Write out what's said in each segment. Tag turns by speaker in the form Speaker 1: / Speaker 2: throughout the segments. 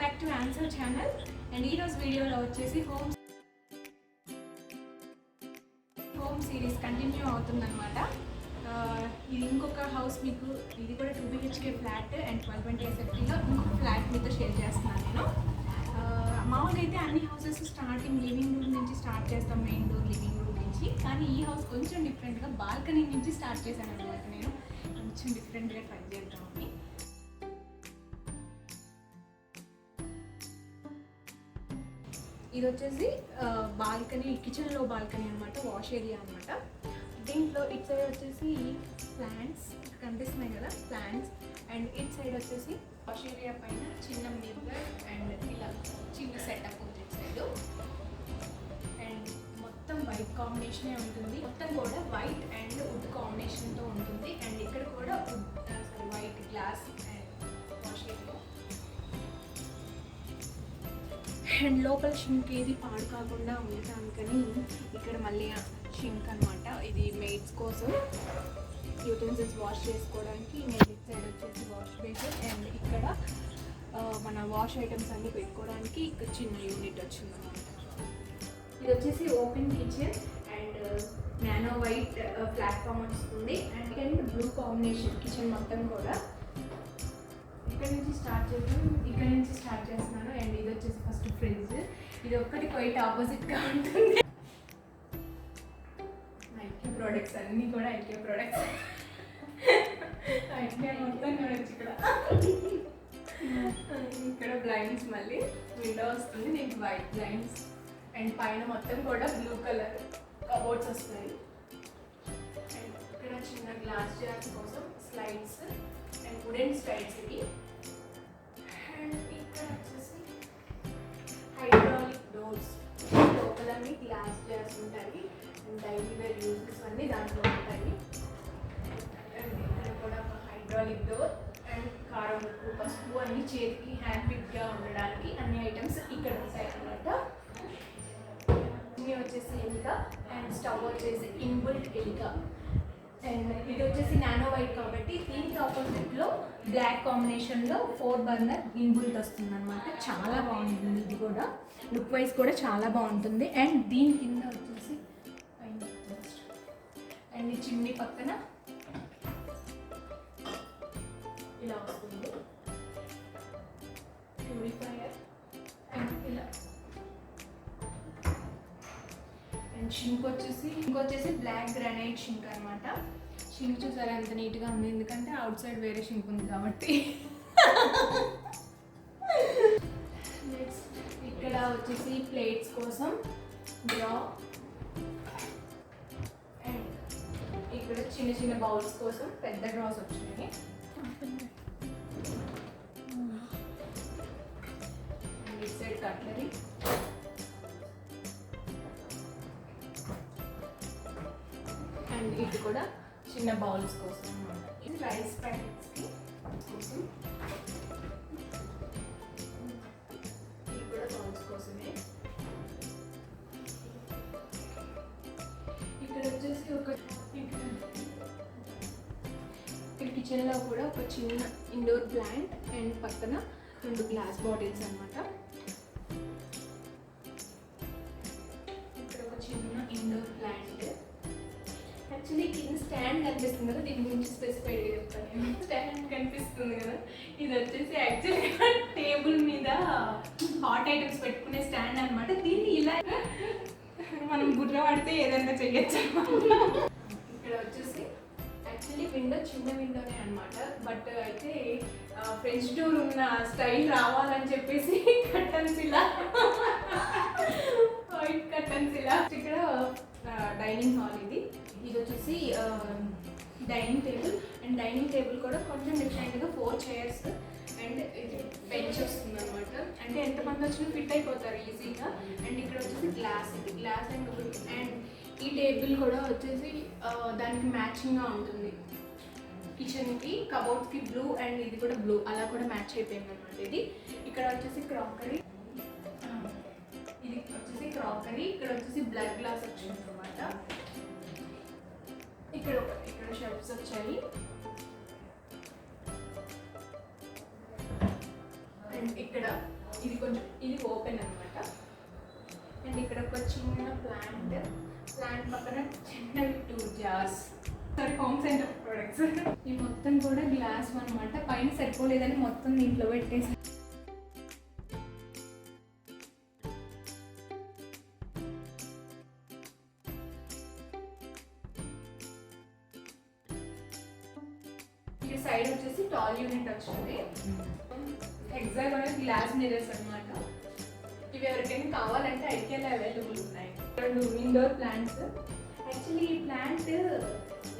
Speaker 1: Back to answer channel. And ఈరోజు వీడియోలో వచ్చేసి హోమ్ సిరీస్ కంటిన్యూ అవుతుందన్నమాట. ఇది ఇంకొక హౌస్ మీకు, ఇది కూడా 2 BHK ఫ్లాట్ అండ్ 1220 SFTలో ఇంకొక ఫ్లాట్ మీతో షేర్ చేస్తున్నాను నేను. మామూలుగా అయితే అన్ని హౌసెస్ స్టార్టింగ్ లివింగ్ రూమ్ నుంచి స్టార్ట్ చేస్తాం, మెయిన్ డోర్ లివింగ్ రూమ్ నుంచి. కానీ ఈ హౌస్ కొంచెం డిఫరెంట్గా బాల్కనీ నుంచి స్టార్ట్ చేశాను అనమాట. నేను కొంచెం డిఫరెంట్గా ట్రై చేద్దామని. ఇది వచ్చేసి బాల్కనీ, కిచెన్లో బాల్కనీ అనమాట, వాష్ ఏరియా అనమాట. దీంట్లో ఇట్ సైడ్ వచ్చేసి ప్లాంట్స్ కనిపిస్తున్నాయి కదా, ప్లాంట్స్. అండ్ ఇట్ సైడ్ వచ్చేసి వాష్ ఏరియా పైన చిన్న మిర్రర్ అండ్ ఇలా చిన్న సెటప్ ఉంది ఇట్ సైడ్. అండ్ మొత్తం వైట్ కాంబినేషనే ఉంటుంది, మొత్తం కూడా వైట్ అండ్ వుడ్ కాంబినేషన్తో ఉంటుంది. అండ్ ఇక్కడ కూడా white glass and wash area. And లోపల షింక్ ఏది పాడు కాకుండా ఉండటానికని ఇక్కడ మళ్ళీ షింక్ అనమాట. ఇది మెయిడ్స్ కోసం యూటెన్సిల్స్ వాష్ చేసుకోవడానికి. నేను ఇట్ సైడ్ వచ్చేసి వాష్ బేసిన్ అండ్ ఇక్కడ మన వాష్ ఐటమ్స్ అన్నీ పెట్టుకోవడానికి ఇక్కడ చిన్న యూనిట్ వచ్చిందన్నమాట. ఇది వచ్చేసి open kitchen and nano white platform వస్తుంది. అండ్ బ్లూ కాంబినేషన్ కిచెన్ మొత్తం కూడా. ఇక్కడ నుంచి స్టార్ట్ చేస్తున్నాను. అండ్ ఇది వచ్చేసి ఫస్ట్ ఫ్రిడ్జ్. ఇది ఒక్కటి క్వైట్ ఆపోజిట్గా ఉంటుంది. ఐక్యూ ప్రోడక్ట్స్ అన్నీ కూడా ఐక్యూ ప్రోడక్ట్స్. ఐక్యూ మొత్తం చూడొచ్చు ఇక్కడ. ఇక్కడ బ్లైండ్స్, మళ్ళీ విండో వస్తుంది, దీనికి వైట్ బ్లైండ్స్. అండ్ పైన మొత్తం కూడా బ్లూ కలర్ కబోర్డ్స్ వస్తాయి. అండ్ ఇక్కడ చిన్న గ్లాస్ జార్స్ కోసం స్లైడ్స్ అండ్ వుడెన్ స్లైడ్స్ ఇవి. అండ్ ఇక్కడ వచ్చేసి హైడ్రాలిక్ డోర్స్, లోపలన్నీ గ్లాస్ జార్స్ ఉంటాయి. అండ్ డైలీ వేర్ యూజెస్ అన్నీ దాంట్లో ఉంటాయి. అండ్ ఇక్కడ కూడా ఒక హైడ్రాలిక్ డోర్ అండ్ కారం, ఉప్పు, పసుపు అన్ని చేతికి హ్యాండ్ ఫిట్గా ఉండడానికి అన్ని ఐటమ్స్ ఇక్కడ ఉంటాయి అన్నమాట. ఇది వచ్చేసి ఎలిక అండ్ స్టవ్ వచ్చేసి ఇన్బుల్ట్ ఎలిక. అండ్ ఇది వచ్చేసి నానో వైట్ కాబట్టి దీనికి ఆపోజిట్లో బ్లాక్ కాంబినేషన్లో 4 బర్నర్ ఇన్బుల్ట్ వస్తుంది అనమాట. చాలా బాగుంటుంది, ఇది కూడా లుక్ వైజ్ కూడా చాలా బాగుంటుంది. అండ్ దీని కింద వచ్చేసి అండ్ ఈ చిమ్నీ పక్కన ఇలా వస్తుంది ప్యూరిఫైయర్. అండ్ ఇలా అండ్ షింక్ వచ్చేసి బ్లాక్ గ్రానైట్ షింక్ అనమాట. షింక్ చూసారా ఎంత నీట్గా ఉంది, ఎందుకంటే అవుట్ సైడ్ వేరే షింక్ ఉంది కాబట్టి. నెక్స్ట్ ఇక్కడ వచ్చేసి ప్లేట్స్ కోసం డ్రా. అండ్ ఇక్కడ చిన్న చిన్న బౌల్స్ కోసం పెద్ద డ్రాస్ వచ్చినాయి. And it side cutlery. And ఇది కూడా చిన్న బౌల్స్ కోసం అన్నమాట. ఇది రైస్ ప్యాకెట్స్కి కోసం, ఇది కూడా బౌల్స్ కోసమే. ఇక్కడ వచ్చేసి ఇక్కడ కిచెన్లో కూడా ఒక చిన్న ఇండోర్ ప్లాంట్ అండ్ పక్కన 2 గ్లాస్ బాటిల్స్ అనమాట. ఇక్కడ ఒక చిన్న ఇండోర్ ప్లాంట్. యాక్చువల్లీ కింద స్టాండ్ కనిపిస్తుంది కదా, దీని గురించి స్పెసిఫైడ్గా చెప్తాను. స్టాండ్ కనిపిస్తుంది కదా, ఇది వచ్చేసి యాక్చువల్గా టేబుల్ మీద హాట్ ఐటమ్స్ పెట్టుకునే స్టాండ్ అనమాట. దీన్ని ఇలా మనం బుర్ర పడితే ఏదైనా చెయ్యొచ్చు. ఇక్కడ వచ్చేసి యాక్చువల్లీ విండో చిన్న విండోనే అనమాట. బట్ అయితే ఫ్రెంచ్ డోర్ ఉన్న స్టైల్ రావాలని చెప్పేసి కర్టన్స్ ఇలా, వైట్ కర్టన్స్ ఇలా. ఇక్కడ డైనింగ్ హాల్. ఇది వచ్చేసి dining table. And dining table కూడా కొంచెం డిఫరెంట్గా 4 చైర్స్ అండ్ ఇది బెంచ్ వస్తుంది అనమాట. అంటే ఎంతమంది వచ్చినా ఫిట్ అయిపోతారు ఈజీగా. అండ్ ఇక్కడ వచ్చేసి గ్లాస్, ఇది గ్లాస్ అండ్ అండ్ ఈ టేబుల్ కూడా వచ్చేసి దానికి మ్యాచింగ్గా ఉంటుంది. కిచెన్కి కబోర్డ్స్కి బ్లూ అండ్ ఇది కూడా బ్లూ, అలా కూడా మ్యాచ్ అయిపోయింది అనమాట. ఇది ఇక్కడ వచ్చేసి క్రాకరీ. ఇది వచ్చేసి క్రాకరీ. ఇక్కడ వచ్చేసి బ్లాక్ గ్లాస్ వచ్చింది అనమాట. ఇక్కడ షెల్ఫ్స్ వచ్చాయి. అండ్ ఇక్కడ ఇది కొంచెం ఇది ఓపెన్ అనమాట. అండ్ ఇక్కడ ఒక చిన్న ప్లాంట్ పక్కన చిన్నవి 2 jars, sorry home centre products. ఈ మొత్తం కూడా గ్లాస్ అనమాట. పైన సరిపోలేదని మొత్తం దీంట్లో పెట్టేసి సైడ్ వచ్చేసి టాల్ యూనిట్ వచ్చింది. ఎగ్జాక్ట్ అనేది గ్లాస్ మిరర్స్ అనమాట. ఇవి ఎవరికైనా కావాలంటే ఐకేలో అవైలబుల్ ఉన్నాయి. 2 ఇండోర్ ప్లాంట్స్. యాక్చువల్లీ ఈ ప్లాంట్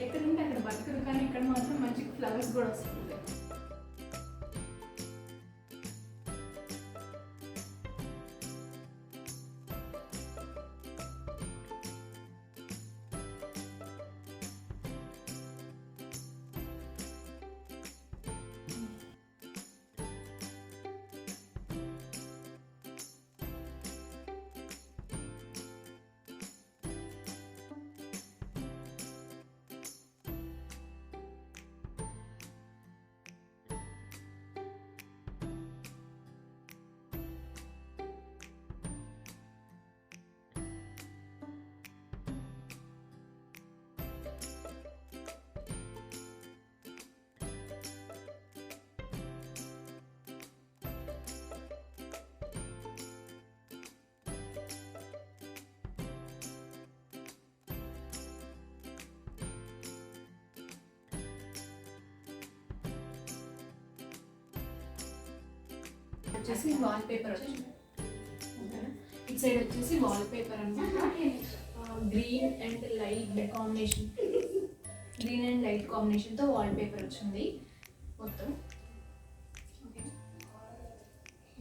Speaker 1: ఎక్కడుంటే అక్కడ బతుకుదు, కానీ ఇక్కడ మాత్రం మంచి ఫ్లవర్స్ కూడా వస్తుంది. వచ్చేసి వాల్ పేపర్ వచ్చింది. ఇటు సైడ్ వచ్చేసి వాల్ పేపర్ అనమాట. గ్రీన్ అండ్ లైట్ కాంబినేషన్తో వాల్ పేపర్ వచ్చింది మొత్తం.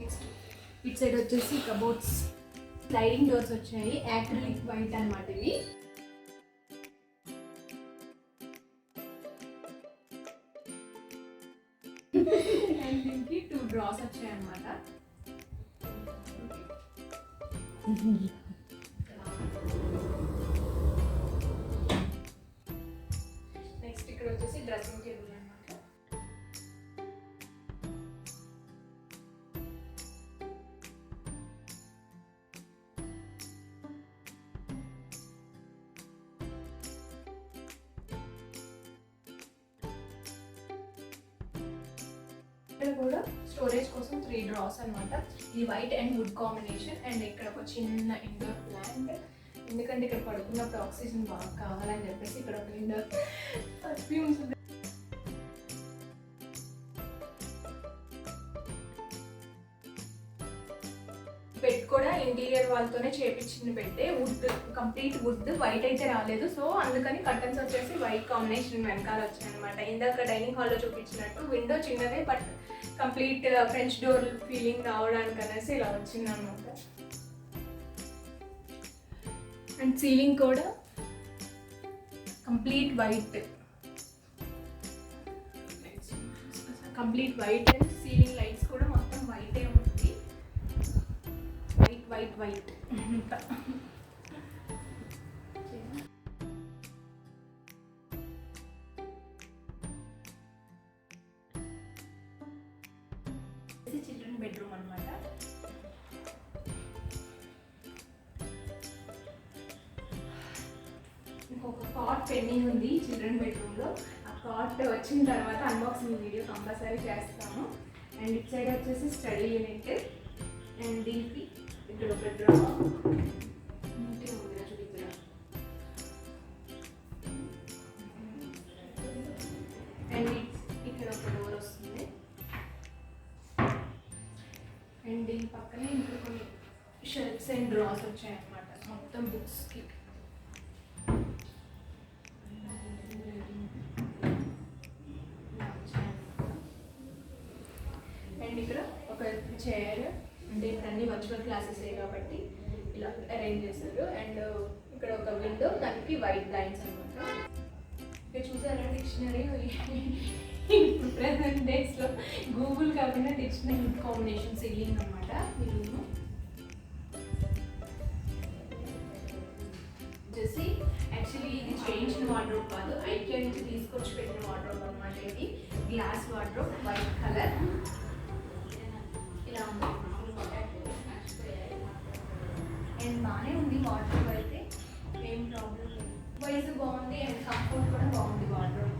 Speaker 1: నెక్స్ట్ ఇటు సైడ్ వచ్చేసి కబోర్డ్స్, స్లైడింగ్ డోర్స్ వచ్చాయి. యాక్రిలిక్ వైట్ అనమాట ఇవి. అండ్ దీనికి 2 డ్రాస్ వచ్చాయి అన్నమాట. నెక్స్ట్ ఇక్కడ వచ్చేసి డ్రెస్సింగ్ టేబుల్ అన్నమాట. ఇక్కడ కూడా స్టోరేజ్ కోసం 3 డ్రాస్ అనమాట. ఇది white and wood combination. And ఇక్కడ ఒక చిన్న ఇండోర్ ప్లాంట్, ఎందుకంటే ఇక్కడ పడుకున్నప్పుడు ఆక్సిజన్ బాగా కావాలని చెప్పేసి ఇక్కడ ఒక ఇండోర్ పర్ఫ్యూమ్స్. బెడ్ కూడా ఇంటీరియర్ వాళ్ళతోనే చేపించింది పెట్టే. వుడ్, కంప్లీట్ వుడ్, వైట్ అయితే రాలేదు. సో అందుకని కర్టన్స్ వచ్చేసి వైట్ కాంబినేషన్ వెనకాల వచ్చాయి అనమాట. ఇందాక డైనింగ్ హాల్లో చూపించినట్టు విండో చిన్నదే, but complete French door feeling రావడానికి అనేసి ఇలా వచ్చింది అనమాట. అండ్ సీలింగ్ కూడా complete white and ceiling lights కూడా మొత్తం వైటే ఉంటుంది. వైట్ చిల్డ్రన్ బెడ్రూమ్ అనమాట. ఇంకొక కాట్ పెండింగ్ ఉంది చిల్డ్రన్ బెడ్రూమ్లో. ఆ కాట్ వచ్చిన తర్వాత అన్బాక్సింగ్ వీడియో కంపల్సరీ చేస్తాము. అండ్ ఇట్ సైడ్ వచ్చేసి స్టడీ యూనిట్. అండ్ దీనికి ఇక్కడ ఒక డ్రా నీట్గా ఉంది చూపించరా. అండ్ ఇక్కడ ఒక డోర్ వస్తుంది. అండ్ దీని పక్కనే ఇంకా కొన్ని షెల్ఫ్స్ అండ్ డ్రాస్ వచ్చాయన్నమాట మొత్తం బుక్స్కి. అండ్ ఇక్కడ ఒక చైర్, అంటే ఇప్పుడు అన్ని వర్చువల్ క్లాసెస్ కాబట్టి ఇలా అరేంజ్ చేశారు. అండ్ ఇక్కడ ఒక విండో, దానికి వైట్ లైన్స్ అనమాట. ఇక్కడ చూసారా డిక్షనరీ. ఇప్పుడు ప్రెసెంట్ డేస్లో గూగుల్ కాకుండా డిక్షనరీ కాంబినేషన్ సీలింగ్ అనమాట. వచ్చేసి యాక్చువల్లీ ఇది చేయించిన వార్డ్రోబ్ కాదు, ఐకియా నుంచి తీసుకొచ్చి పెట్టిన వార్డ్రోబ్ అనమాట. ఇది గ్లాస్ వార్డ్రోబ్, వైట్ కలర్ ఇలా ఉంది. బాగుంది, వాటర్ అయితే ఏం ప్రాబ్లం లేదు. వైజ్ బాగుంది అండ్ కంఫర్ట్ కూడా బాగుంది వాటర్.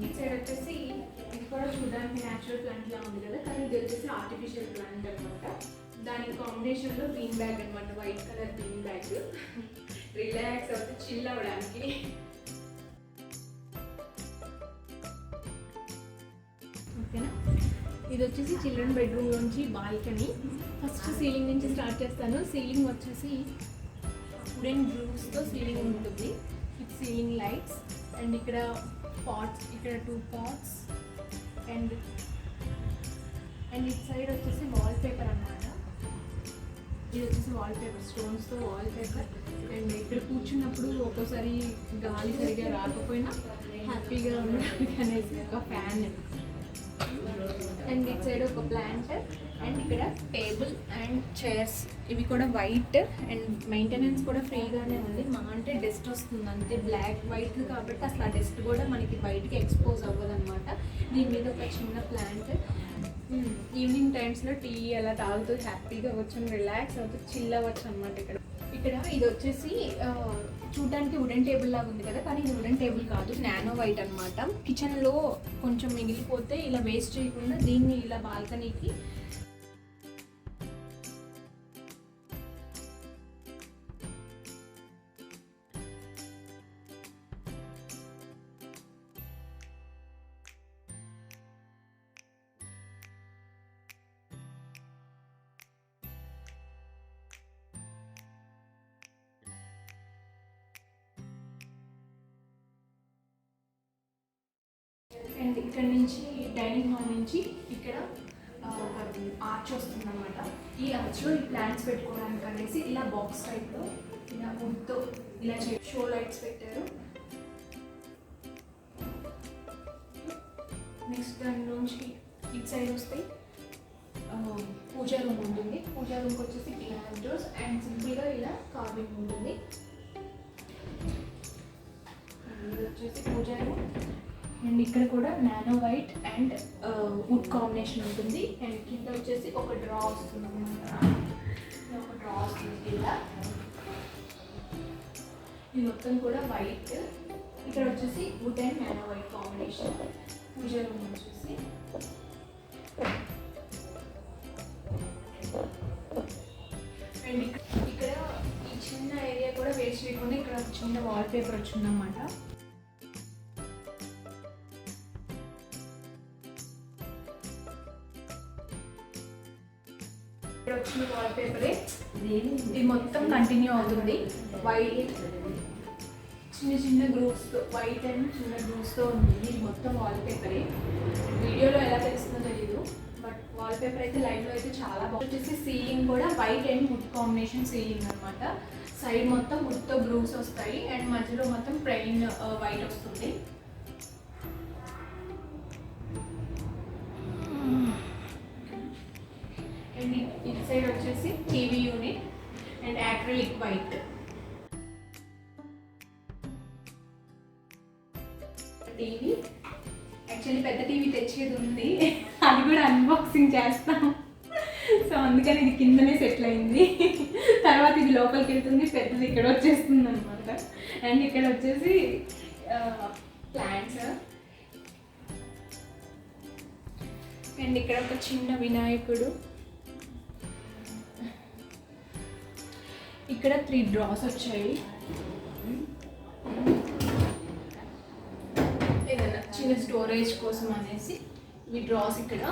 Speaker 1: ఈ సైడ్ వచ్చేసి ఇది కూడా చూడడానికి న్యాచురల్ ప్లాంట్ లా ఉంది కదా, కానీ ఇది వచ్చేసి ఆర్టిఫిషియల్ ప్లాంట్ అనమాట. దానికి కాంబినేషన్లో గ్రీన్ బ్యాగ్ అనమాట, white colour green bag. Relax అవుతే చిల్ అవ్వడానికి. ఓకేనా, ఇది వచ్చేసి చిల్డ్రన్ బెడ్రూమ్ నుంచి బాల్కనీ. ఫస్ట్ సీలింగ్ నుంచి స్టార్ట్ చేస్తాను. సీలింగ్ వచ్చేసి వుడెన్ రూఫ్స్తో సీలింగ్ ఉంటుంది విత్ సీలింగ్ లైట్స్. అండ్ ఇక్కడ పాట్స్, ఇక్కడ 2 పాట్స్. అండ్ ఇటు సైడ్ వచ్చేసి వాల్ పేపర్ అన్నమాట. ఇది వచ్చేసి వాల్ పేపర్, స్టోన్స్తో వాల్ పేపర్. అండ్ ఇక్కడ కూర్చున్నప్పుడు ఒక్కోసారి గాలి సరిగా రాకపోయినా హ్యాపీగా ఉండడానికి అనేసి ఒక ఫ్యాన్. అండ్ ఇటు సైడ్ ఒక ప్లాంట్. అండ్ ఇక్కడ టేబుల్ అండ్ చైర్స్, ఇవి కూడా వైట్. అండ్ మెయింటెనెన్స్ కూడా ఫ్రీగానే ఉంది. మా అంటే డస్ట్ వస్తుంది అంతే, బ్లాక్ వైట్ కాబట్టి అసలు ఆ డస్ట్ కూడా మనకి బయటికి ఎక్స్పోజ్ అవ్వదు అనమాట. దీని మీద ఒక చిన్న ప్లాంట్. ఈవినింగ్ టైమ్స్లో టీ అలా తాగుతూ హ్యాపీగా కూర్చొని రిలాక్స్ అవుతూ చిల్ అవ్వచ్చు అనమాట. ఇక్కడ ఇది వచ్చేసి చూడడానికి వుడెన్ టేబుల్ లాగా ఉంది కదా, కానీ ఇది వుడెన్ టేబుల్ కాదు, నానో వైట్ అనమాట. కిచెన్లో కొంచెం మిగిలిపోతే ఇలా వేస్ట్ చేయకుండా దీన్ని ఇలా బాల్కనీకి అండ్ ఇక్కడ నుంచి డైనింగ్ హాల్ నుంచి ఇక్కడ ఆర్చ్ వస్తుంది అనమాట. ఈ ఆర్చ్లో ఈ ప్లాంట్స్ పెట్టుకోవడానికి అనేసి ఇలా బాక్స్ టైప్లో ఇలా వుడ్తో ఇలా షో లైట్స్ పెట్టారు. నెక్స్ట్ దాని నుంచి ఇటు సైడ్ వస్తే పూజా రూమ్ ఉంటుంది. పూజా రూమ్కి వచ్చేసి గ్లాస్ డోర్స్ అండ్ సింపుల్గా ఇలా కార్వింగ్ ఉంటుంది. ఇది వచ్చేసి పూజా రూమ్. అండ్ ఇక్కడ కూడా nano white and wood combination ఉంటుంది. అండ్ కింద వచ్చేసి ఒక డ్రా వస్తుంది అనమాట. ఒక డ్రా వస్తుంది కింద. ఇది మొత్తం కూడా వైట్. ఇక్కడ వచ్చేసి wood and nano white combination. Pooja room వచ్చేసి అండ్ ఇక్కడ ఈ చిన్న ఏరియా కూడా వేస్ట్ చేయకుండా ఇక్కడ చిన్న వాల్ పేపర్ వచ్చిందన్నమాట. ఇక్కడ వచ్చిన వాల్ పేపరే ఇది మొత్తం కంటిన్యూ అవుతుంది. వైట్ చిన్న చిన్న గ్రూప్స్తో, వైట్ అండ్ చిన్న గ్రూప్స్తో ఉంటుంది. ఇది మొత్తం వాల్ పేపరే. వీడియోలో ఎలా తెలుస్తుందో తెలీదు, బట్ వాల్ పేపర్ అయితే లైవ్లో అయితే చాలా బాగుంది. వచ్చేసి సీలింగ్ కూడా white and wood combination ceiling అనమాట. సైడ్ మొత్తం వుడ్తో గ్రూప్స్ వస్తాయి అండ్ మధ్యలో మొత్తం ప్లెయిన్ వైట్ వస్తుంది. అండ్ ఇటు సైడ్ వచ్చేసి TV unit and acrylic white. TV actually పెద్ద టీవీ తెచ్చేది ఉంది, అది కూడా అన్బాక్సింగ్ చేస్తాం. సో అందుకని ఇది కిందనే సెటిల్ అయింది. తర్వాత ఇది లోపలికి వెళ్తుంది, పెద్దది ఇక్కడ వచ్చేస్తుంది అనమాట. అండ్ ఇక్కడ వచ్చేసి ప్లాంట్స్. అండ్ ఇక్కడ ఒక చిన్న వినాయకుడు. ఇక్కడ 3 డ్రాస్ వచ్చాయి. ఏదైనా చిన్న స్టోరేజ్ కోసం అనేసి ఈ డ్రాస్ ఇక్కడ.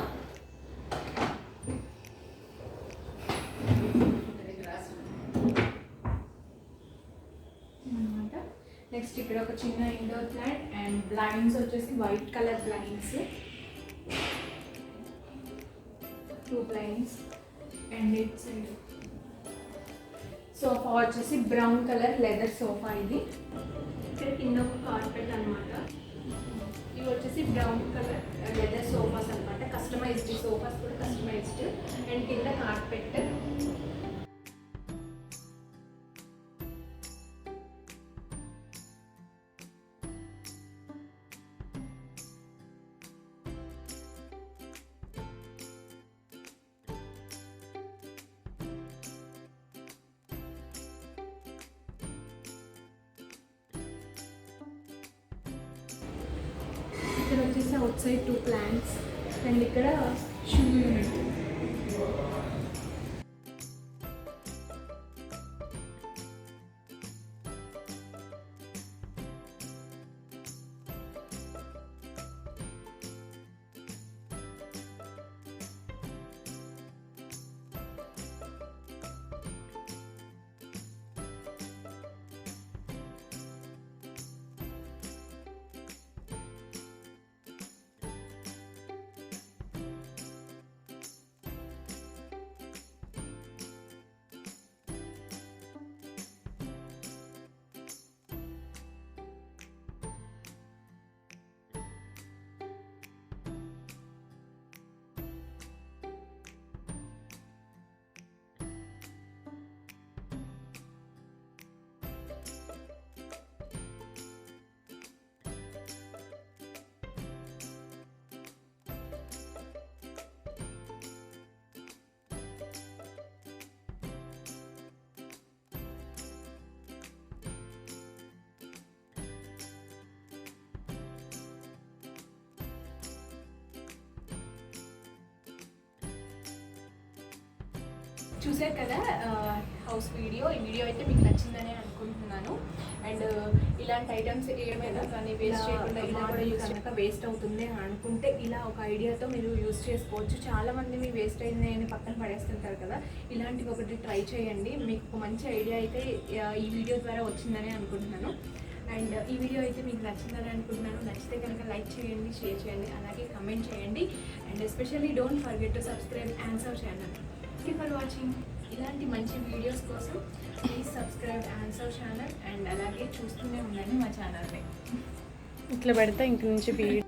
Speaker 1: అనమాట. నెక్స్ట్ ఇక్కడ ఒక చిన్న ఇండోర్ ప్లాంట్ అండ్ బ్లైండ్స్ వచ్చేసి white colour blinds, 2 blinds. And it side sofa వచ్చేసి బ్రౌన్ కలర్ లెదర్ సోఫా. ఇది ఇక్కడ కింద ఒక కార్పెట్ అనమాట. ఇవి వచ్చేసి బ్రౌన్ కలర్ లెదర్ సోఫాస్ అనమాట. కస్టమైజ్డ్ సోఫాస్ కూడా కస్టమైజ్డ్. అండ్ కింద carpet. Out side 2 plants and ఇక్కడ షూ యూనిట్. చూసారు కదా హౌస్ వీడియో. ఈ వీడియో అయితే మీకు నచ్చిందని అనుకుంటున్నాను. అండ్ ఇలాంటి ఐటమ్స్ ఏమైనా కానీ వేస్ట్ చేయకుండా ఇలా కూడా యూస్ కనుక వేస్ట్ అవుతుంది అని అనుకుంటే ఇలా ఒక ఐడియాతో మీరు యూస్ చేసుకోవచ్చు. చాలామంది మీ వేస్ట్ అయింది అని పక్కన పడేస్తుంటారు కదా, ఇలాంటివి ఒకటి ట్రై చేయండి. మీకు ఒక మంచి ఐడియా అయితే ఈ వీడియో ద్వారా వచ్చిందని అనుకుంటున్నాను. అండ్ ఈ వీడియో అయితే మీకు నచ్చిందని అనుకుంటున్నాను. నచ్చితే కనుక లైక్ చేయండి, షేర్ చేయండి, అలాగే కమెంట్ చేయండి. And especially don't forget to subscribe answer channel. Thank you for watching. ఇలాంటి మంచి వీడియోస్ కోసం please subscribe answer channel and అలాగే చూస్తూనే ఉండండి మా ఛానల్ని.
Speaker 2: ఇట్లా పెడితే ఇంక నుంచి